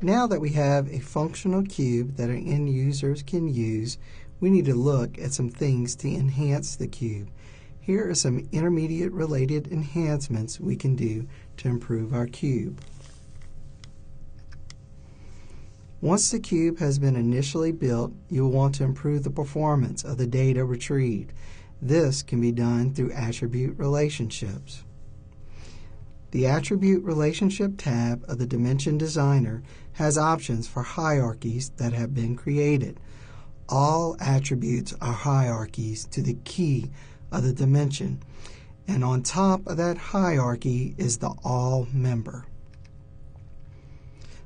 Now that we have a functional cube that our end users can use, we need to look at some things to enhance the cube. Here are some intermediate related enhancements we can do to improve our cube. Once the cube has been initially built, you'll want to improve the performance of the data retrieved. This can be done through attribute relationships. The Attribute Relationship tab of the Dimension Designer has options for hierarchies that have been created. All attributes are hierarchies to the key of the dimension, and on top of that hierarchy is the all member.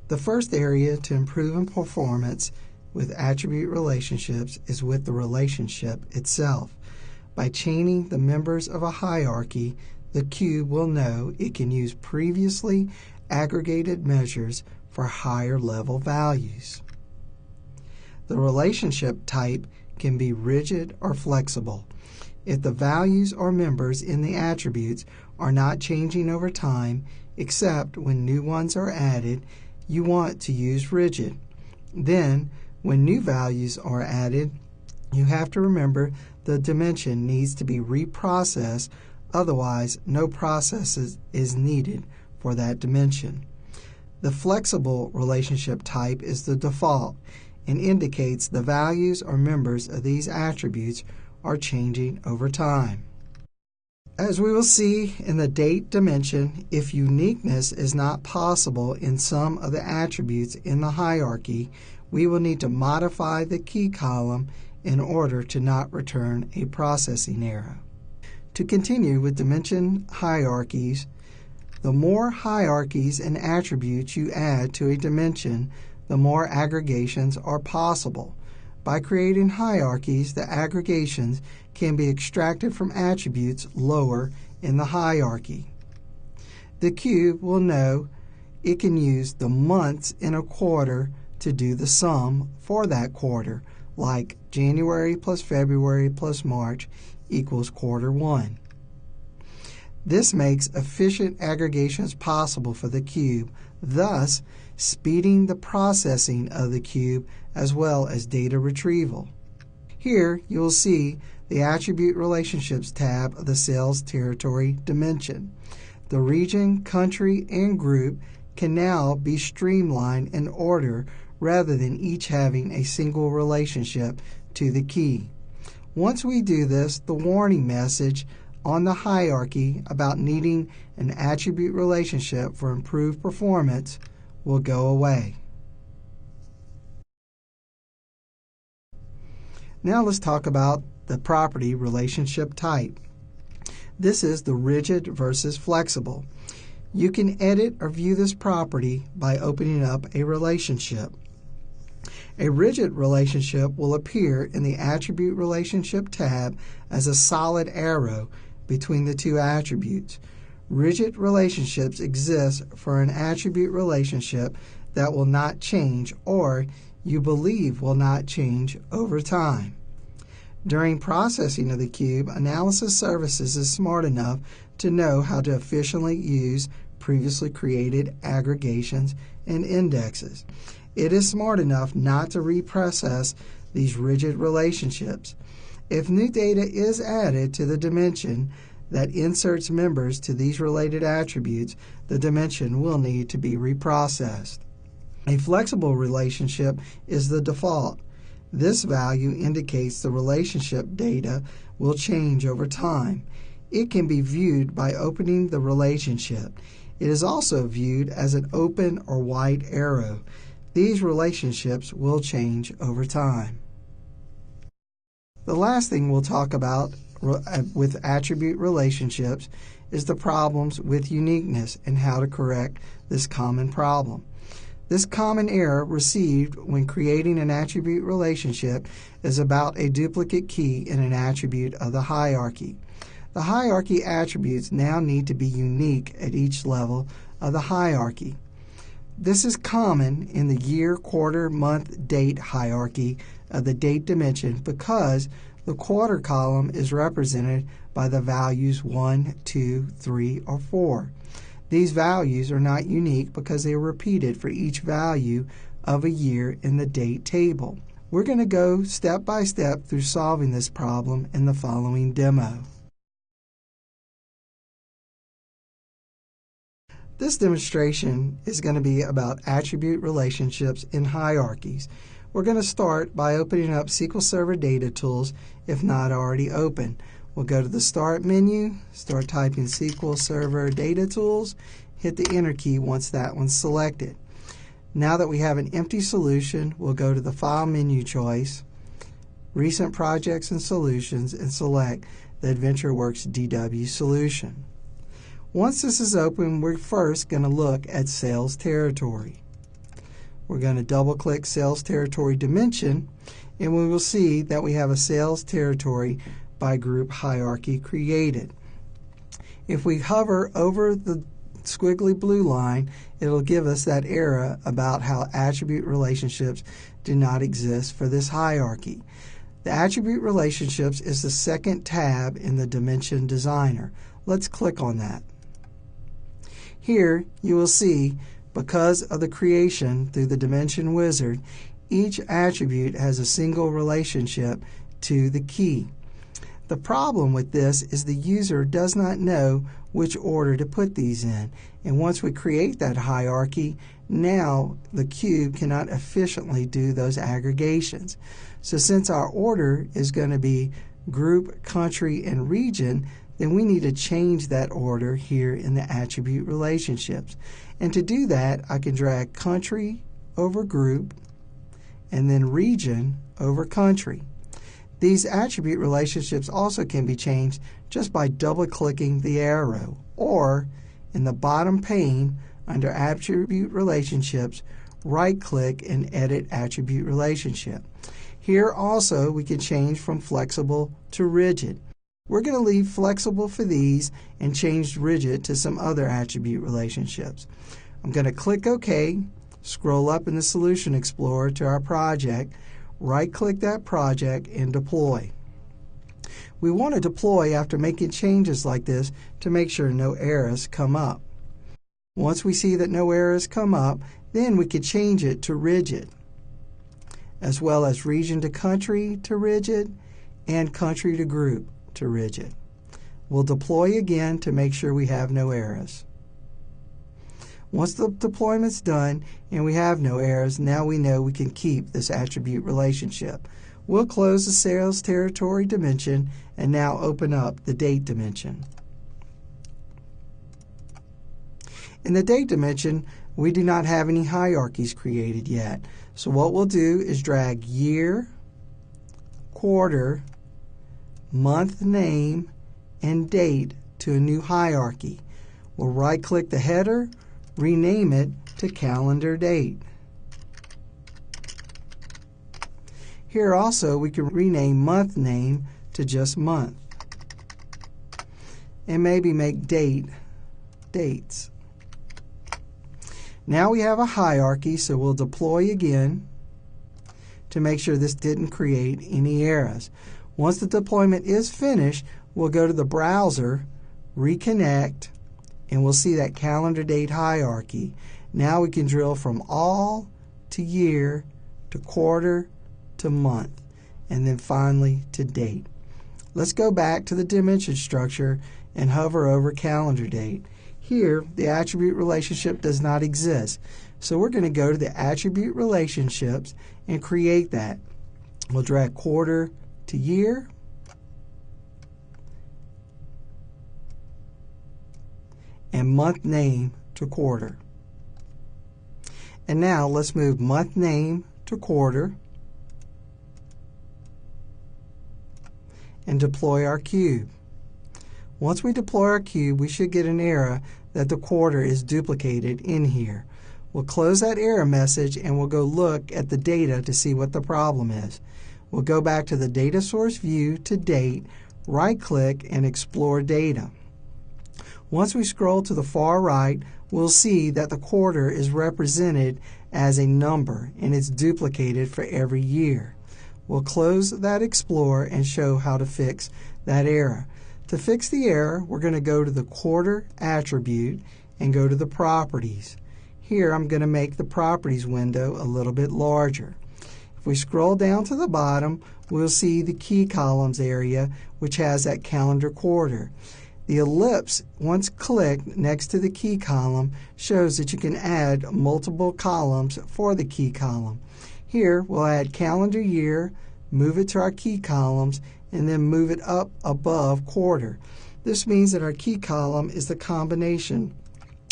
The first area to improve in performance with attribute relationships is with the relationship itself. By chaining the members of a hierarchy, the cube will know it can use previously aggregated measures for higher level values. The relationship type can be rigid or flexible. If the values or members in the attributes are not changing over time, except when new ones are added, you want to use rigid. Then, when new values are added, you have to remember the dimension needs to be reprocessed, otherwise no processes is needed for that dimension. The flexible relationship type is the default and indicates the values or members of these attributes are changing over time. As we will see in the date dimension, if uniqueness is not possible in some of the attributes in the hierarchy, we will need to modify the key column in order to not return a processing error. To continue with dimension hierarchies, the more hierarchies and attributes you add to a dimension, the more aggregations are possible. By creating hierarchies, the aggregations can be extracted from attributes lower in the hierarchy. The cube will know it can use the months in a quarter to do the sum for that quarter, like January plus February plus March equals quarter 1. This makes efficient aggregations possible for the cube, thus speeding the processing of the cube as well as data retrieval. Here you will see the Attribute Relationships tab of the Sales Territory dimension. The region, country, and group can now be streamlined in order rather than each having a single relationship to the key. Once we do this, the warning message on the hierarchy about needing an attribute relationship for improved performance will go away. Now let's talk about the property relationship type. This is the rigid versus flexible. You can edit or view this property by opening up a relationship. A rigid relationship will appear in the Attribute Relationship tab as a solid arrow between the two attributes. Rigid relationships exist for an attribute relationship that will not change or you believe will not change over time. During processing of the cube, Analysis Services is smart enough to know how to efficiently use previously created aggregations and indexes. It is smart enough not to reprocess these rigid relationships. If new data is added to the dimension that inserts members to these related attributes, the dimension will need to be reprocessed. A flexible relationship is the default. This value indicates the relationship data will change over time. It can be viewed by opening the relationship. It is also viewed as an open or white arrow. These relationships will change over time. The last thing we'll talk about with attribute relationships is the problems with uniqueness and how to correct this common problem. This common error received when creating an attribute relationship is about a duplicate key in an attribute of the hierarchy. The hierarchy attributes now need to be unique at each level of the hierarchy. This is common in the year, quarter, month, date hierarchy of the date dimension because the quarter column is represented by the values 1, 2, 3, or 4. These values are not unique because they are repeated for each value of a year in the date table. We're going to go step by step through solving this problem in the following demo. This demonstration is going to be about attribute relationships in hierarchies. We're going to start by opening up SQL Server Data Tools if not already open. We'll go to the Start menu, start typing SQL Server Data Tools, hit the Enter key once that one's selected. Now that we have an empty solution, we'll go to the File menu choice, Recent Projects and Solutions, and select the AdventureWorks DW solution. Once this is open, we're first going to look at Sales Territory. We're going to double-click Sales Territory Dimension, and we will see that we have a Sales Territory by Group hierarchy created. If we hover over the squiggly blue line, it'll give us that error about how attribute relationships do not exist for this hierarchy. The attribute relationships is the second tab in the Dimension Designer. Let's click on that. Here you will see, because of the creation through the Dimension Wizard, each attribute has a single relationship to the key. The problem with this is the user does not know which order to put these in. And once we create that hierarchy, now the cube cannot efficiently do those aggregations. So since our order is going to be group, country, and region, then we need to change that order here in the attribute relationships. And to do that, I can drag country over group and then region over country. These attribute relationships also can be changed just by double-clicking the arrow, or in the bottom pane under Attribute Relationships, right-click and edit Attribute Relationship. Here also we can change from flexible to rigid. We're going to leave flexible for these and change rigid to some other attribute relationships. I'm going to click OK, scroll up in the Solution Explorer to our project, right-click that project, and deploy. We want to deploy after making changes like this to make sure no errors come up. Once we see that no errors come up, then we can change it to rigid, as well as region to country to rigid and country to group to rigid. We'll deploy again to make sure we have no errors. Once the deployment's done and we have no errors, now we know we can keep this attribute relationship. We'll close the Sales Territory dimension and now open up the Date dimension. In the Date dimension, we do not have any hierarchies created yet. So what we'll do is drag year, quarter, month name, and date to a new hierarchy. We'll right-click the header, rename it to calendar date. Here also we can rename month name to just month. And maybe make date dates. Now we have a hierarchy, so we'll deploy again to make sure this didn't create any errors. Once the deployment is finished, we'll go to the browser, reconnect, and we'll see that calendar date hierarchy. Now we can drill from all to year to quarter to month, and then finally to date. Let's go back to the dimension structure and hover over calendar date. Here, the attribute relationship does not exist. So we're going to go to the attribute relationships and create that. We'll drag quarter to year, and month name to quarter. And now let's move month name to quarter and deploy our cube. Once we deploy our cube, we should get an error that the quarter is duplicated in here. We'll close that error message and we'll go look at the data to see what the problem is. We'll go back to the data source view to date, right-click, and explore data. Once we scroll to the far right, we'll see that the quarter is represented as a number and it's duplicated for every year. We'll close that Explorer and show how to fix that error. To fix the error, we're going to go to the quarter attribute and go to the Properties. Here I'm going to make the Properties window a little bit larger. If we scroll down to the bottom, we'll see the key columns area, which has that calendar quarter. The ellipse, once clicked next to the key column, shows that you can add multiple columns for the key column. Here we'll add calendar year, move it to our key columns, and then move it up above quarter. This means that our key column is the combination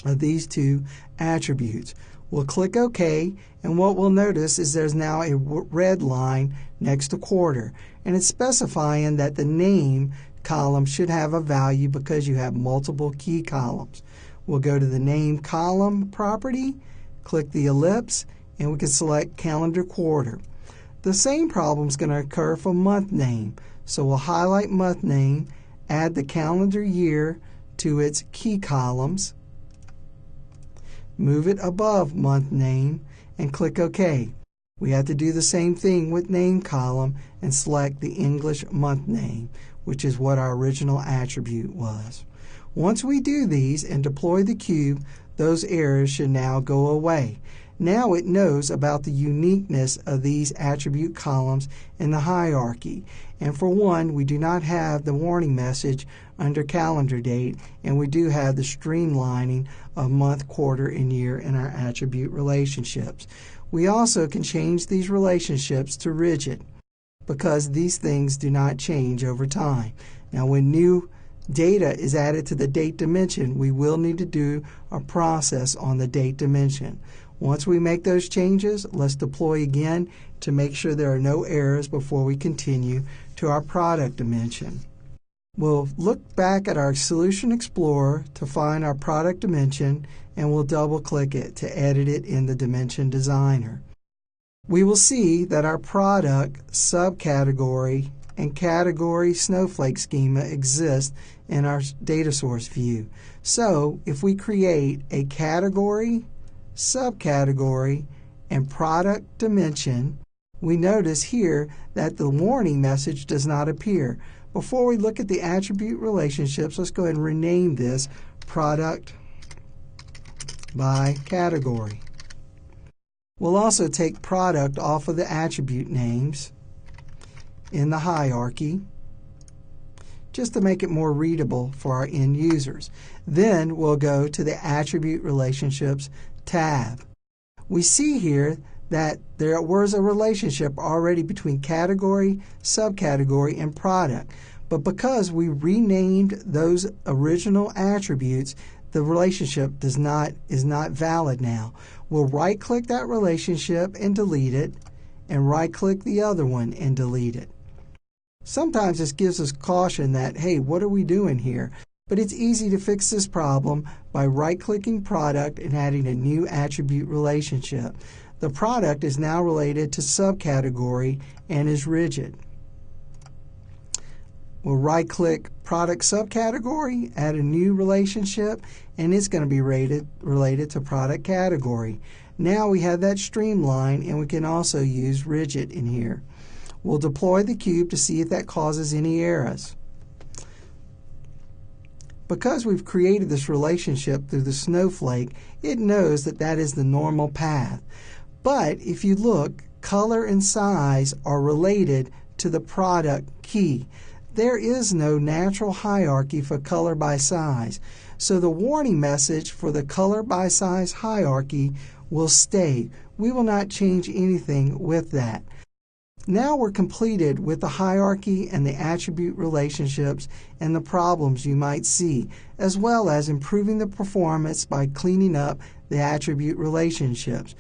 of these two attributes. We'll click OK, and what we'll notice is there's now a red line next to quarter, and it's specifying that the name column should have a value because you have multiple key columns. We'll go to the name column property, click the ellipse, and we can select calendar quarter. The same problem is going to occur for month name, so we'll highlight month name, add the calendar year to its key columns, move it above month name, and click OK. We have to do the same thing with name column and select the English month name, which is what our original attribute was. Once we do these and deploy the cube, those errors should now go away. Now it knows about the uniqueness of these attribute columns in the hierarchy. And for one, we do not have the warning message under calendar date, and we do have the streamlining of month, quarter, and year in our attribute relationships. We also can change these relationships to rigid because these things do not change over time. Now, when new data is added to the date dimension, we will need to do a process on the date dimension. Once we make those changes, let's deploy again to make sure there are no errors before we continue to our product dimension. We'll look back at our Solution Explorer to find our product dimension, and we'll double-click it to edit it in the Dimension Designer. We will see that our product subcategory and category snowflake schema exist in our data source view. So if we create a category, subcategory, and product dimension, we notice here that the warning message does not appear. Before we look at the attribute relationships, let's go ahead and rename this product by category. We'll also take product off of the attribute names in the hierarchy just to make it more readable for our end users. Then we'll go to the attribute relationships tab. We see here that there was a relationship already between category, subcategory, and product. But because we renamed those original attributes, the relationship is not valid now. We'll right-click that relationship and delete it, and right-click the other one and delete it. Sometimes this gives us caution that, hey, what are we doing here? But it's easy to fix this problem by right-clicking product and adding a new attribute relationship. The product is now related to subcategory and is rigid. We'll right-click product subcategory, add a new relationship, and it's going to be related to product category. Now we have that streamline, and we can also use rigid in here. We'll deploy the cube to see if that causes any errors. Because we've created this relationship through the snowflake, it knows that that is the normal path. But if you look, color and size are related to the product key. There is no natural hierarchy for color by size. So the warning message for the color by size hierarchy will stay. We will not change anything with that. Now we're completed with the hierarchy and the attribute relationships and the problems you might see, as well as improving the performance by cleaning up the attribute relationships.